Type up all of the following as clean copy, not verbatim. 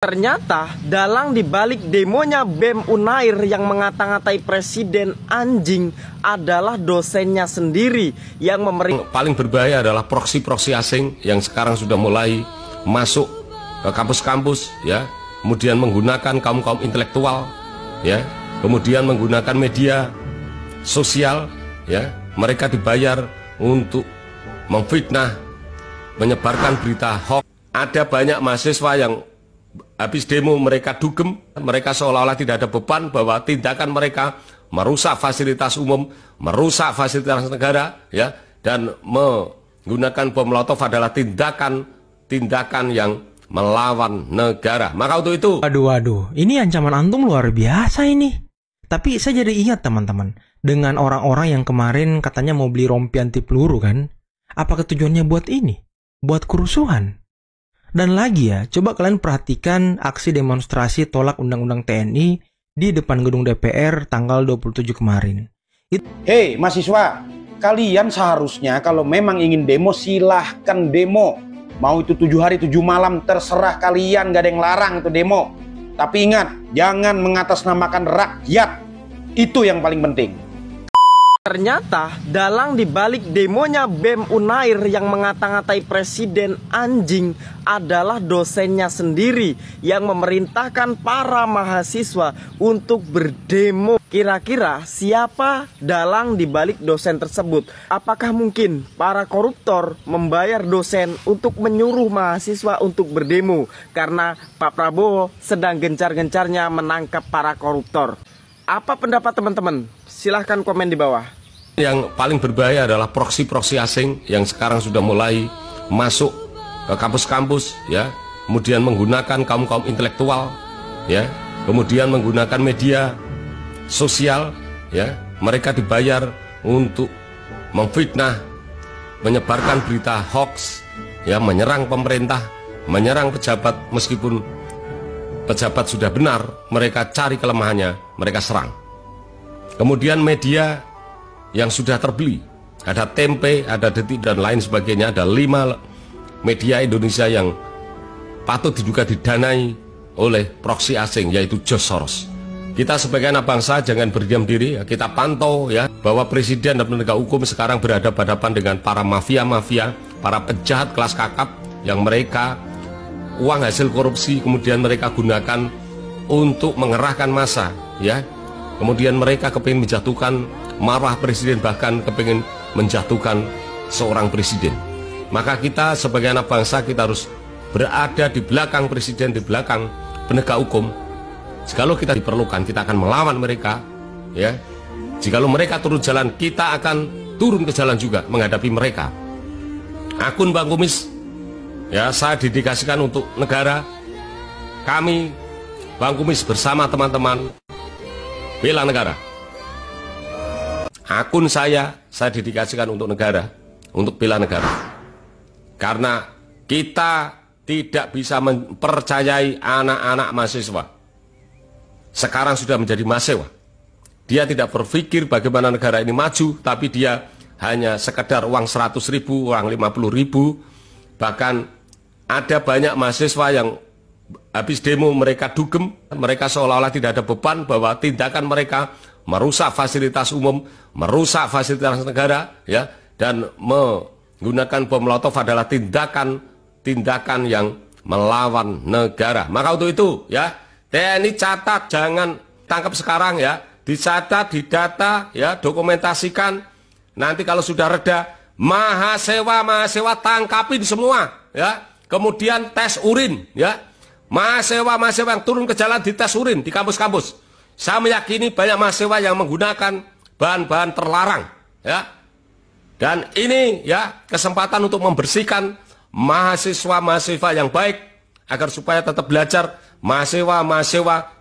Ternyata dalang dibalik demonya BEM Unair yang ngata-ngatai presiden anjing adalah dosennya sendiri yang paling berbahaya adalah proksi-proksi asing yang sekarang sudah mulai masuk ke kampus-kampus, ya, kemudian menggunakan kaum-kaum intelektual, ya, kemudian menggunakan media sosial, ya, mereka dibayar untuk memfitnah, menyebarkan berita hoax. Ada banyak mahasiswa yang habis demo mereka dugem, mereka seolah-olah tidak ada beban bahwa tindakan mereka merusak fasilitas umum, merusak fasilitas negara, ya, dan menggunakan bom molotov adalah tindakan yang melawan negara. Maka untuk itu, Waduh, ini ancaman antum luar biasa ini. Tapi saya jadi ingat teman-teman, dengan orang-orang yang kemarin katanya mau beli rompi anti peluru kan? Apa tujuannya buat ini? Buat kerusuhan? Dan lagi ya, coba kalian perhatikan aksi demonstrasi tolak Undang-Undang TNI di depan gedung DPR tanggal 27 kemarin. Hei mahasiswa, kalian seharusnya kalau memang ingin demo silahkan demo. Mau itu 7 hari 7 malam terserah kalian, gak ada yang larang itu demo. Tapi ingat, jangan mengatasnamakan rakyat. Itu yang paling penting. Ternyata dalang dibalik demonya BEM Unair yang ngata-ngatai presiden anjing adalah dosennya sendiri yang memerintahkan para mahasiswa untuk berdemo. Kira-kira siapa dalang dibalik dosen tersebut? Apakah mungkin para koruptor membayar dosen untuk menyuruh mahasiswa untuk berdemo karena Pak Prabowo sedang gencar-gencarnya menangkap para koruptor? Apa pendapat teman-teman? Silahkan komen di bawah. Yang paling berbahaya adalah proksi-proksi asing yang sekarang sudah mulai masuk ke kampus-kampus, ya, kemudian menggunakan kaum-kaum intelektual, ya, kemudian menggunakan media sosial, ya, mereka dibayar untuk memfitnah, menyebarkan berita hoax, ya, menyerang pemerintah, menyerang pejabat. Meskipun pejabat sudah benar, mereka cari kelemahannya, mereka serang. Kemudian media yang sudah terbeli, ada Tempe, ada Detik dan lain sebagainya, ada 5 media Indonesia yang patut diduga didanai oleh proksi asing, yaitu George Soros. Kita sebagai anak bangsa jangan berdiam diri, ya, kita pantau, ya, bahwa presiden dan penegak hukum sekarang berhadapan-hadapan dengan para mafia-mafia, para penjahat kelas kakap yang mereka uang hasil korupsi kemudian mereka gunakan untuk mengerahkan massa, ya. Kemudian mereka kepingin menjatuhkan marwah presiden, bahkan kepingin menjatuhkan seorang presiden. Maka kita sebagai anak bangsa kita harus berada di belakang presiden, di belakang penegak hukum. Jikalau kita diperlukan, kita akan melawan mereka, ya. Jikalau mereka turun jalan, kita akan turun ke jalan juga menghadapi mereka. Akun Bang Kumis, ya, saya dedikasikan untuk negara. Kami Bang Kumis bersama teman-teman bela negara. Akun saya dedikasikan untuk negara, untuk bela negara. Karena kita tidak bisa mempercayai anak-anak mahasiswa. Sekarang sudah menjadi mahasiswa. Dia tidak berpikir bagaimana negara ini maju, tapi dia hanya sekedar uang 100.000, uang 50.000. Bahkan ada banyak mahasiswa yang habis demo mereka dugem, mereka seolah-olah tidak ada beban bahwa tindakan mereka merusak fasilitas umum, merusak fasilitas negara, ya, dan menggunakan bom molotov adalah tindakan yang melawan negara. Maka untuk itu, ya, TNI catat, jangan tangkap sekarang, ya, dicatat, didata, ya, dokumentasikan. Nanti kalau sudah reda, mahasiswa tangkapin semua, ya. Kemudian tes urin, ya. Mahasiswa yang turun ke jalan dites urin di kampus-kampus. Saya meyakini banyak mahasiswa yang menggunakan bahan-bahan terlarang, ya. Dan ini, ya, kesempatan untuk membersihkan mahasiswa yang baik agar supaya tetap belajar. Mahasiswa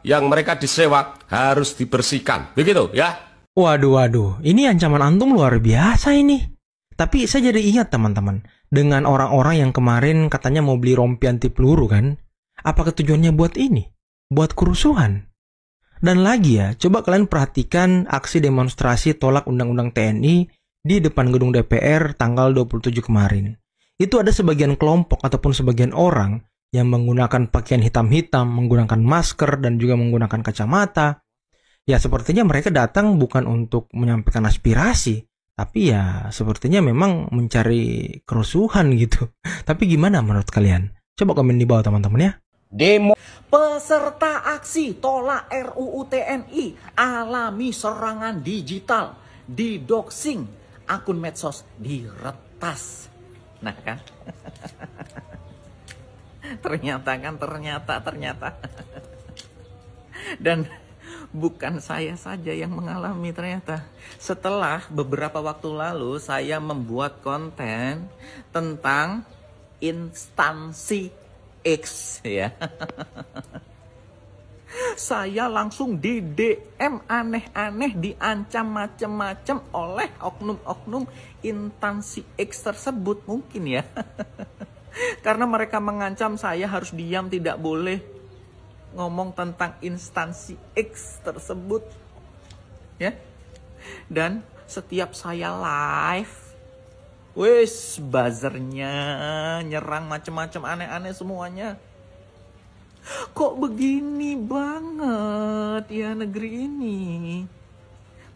yang mereka disewa harus dibersihkan. Begitu, ya. Waduh, ini ancaman antum luar biasa ini. Tapi saya jadi ingat teman-teman, dengan orang-orang yang kemarin katanya mau beli rompi anti peluru kan? Apa tujuannya buat ini? Buat kerusuhan? Dan lagi ya, coba kalian perhatikan aksi demonstrasi tolak Undang-Undang TNI di depan gedung DPR tanggal 27 kemarin. Itu ada sebagian kelompok ataupun sebagian orang yang menggunakan pakaian hitam-hitam, menggunakan masker, dan juga menggunakan kacamata. Ya sepertinya mereka datang bukan untuk menyampaikan aspirasi, tapi ya sepertinya memang mencari kerusuhan gitu. Tapi gimana menurut kalian? Coba komen di bawah teman-teman ya. Demo Peserta aksi tolak RUU TNI alami serangan digital, didoxing, akun medsos diretas. Nah kan? ternyata. Dan bukan saya saja yang mengalami ternyata. Setelah beberapa waktu lalu saya membuat konten tentang instansi X ya. Saya langsung di DM aneh-aneh, diancam macem-macem oleh oknum-oknum instansi X tersebut mungkin ya. Karena mereka mengancam saya harus diam, tidak boleh ngomong tentang instansi X tersebut. Ya. Dan setiap saya live, wes buzzernya nyerang macem-macem aneh-aneh semuanya. Kok begini banget ya negeri ini?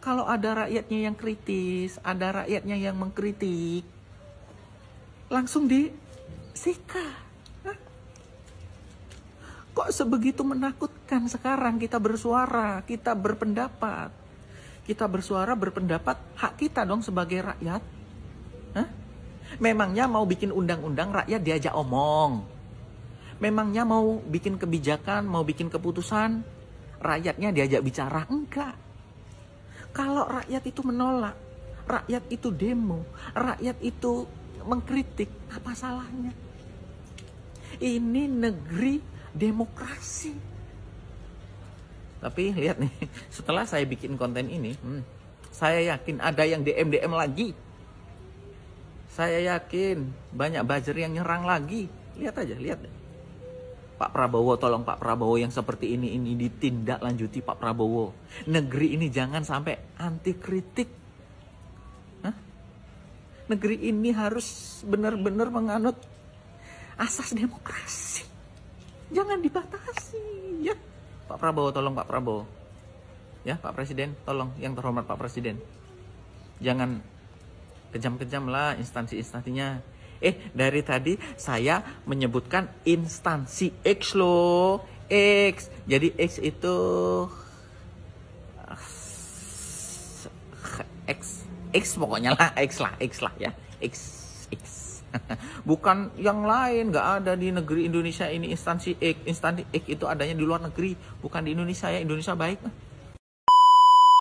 Kalau ada rakyatnya yang kritis, ada rakyatnya yang mengkritik, langsung disika. Kok sebegitu menakutkan sekarang kita bersuara, kita berpendapat. Kita bersuara, berpendapat, hak kita dong sebagai rakyat. Hah? Memangnya mau bikin undang-undang rakyat diajak omong? Memangnya mau bikin kebijakan, mau bikin keputusan, rakyatnya diajak bicara? Enggak. Kalau rakyat itu menolak, rakyat itu demo, rakyat itu mengkritik, apa salahnya? Ini negeri demokrasi. Tapi lihat nih, setelah saya bikin konten ini, saya yakin ada yang DM lagi. Saya yakin banyak buzzer yang nyerang lagi. Lihat aja, lihat deh. Pak Prabowo, tolong Pak Prabowo yang seperti ini ditindaklanjuti Pak Prabowo. Negeri ini jangan sampai anti kritik. Hah? Negeri ini harus benar-benar menganut asas demokrasi. Jangan dibatasi ya. Pak Prabowo, tolong Pak Prabowo. Ya, Pak Presiden, tolong yang terhormat Pak Presiden. Jangan kejam-kejam lah instansi-instansinya. Dari tadi saya menyebutkan instansi X loh. X. Jadi X itu X pokoknya lah, X lah ya. X. Bukan yang lain, nggak ada di negeri Indonesia ini instansi X. Instansi X itu adanya di luar negeri, bukan di Indonesia ya. Indonesia baik.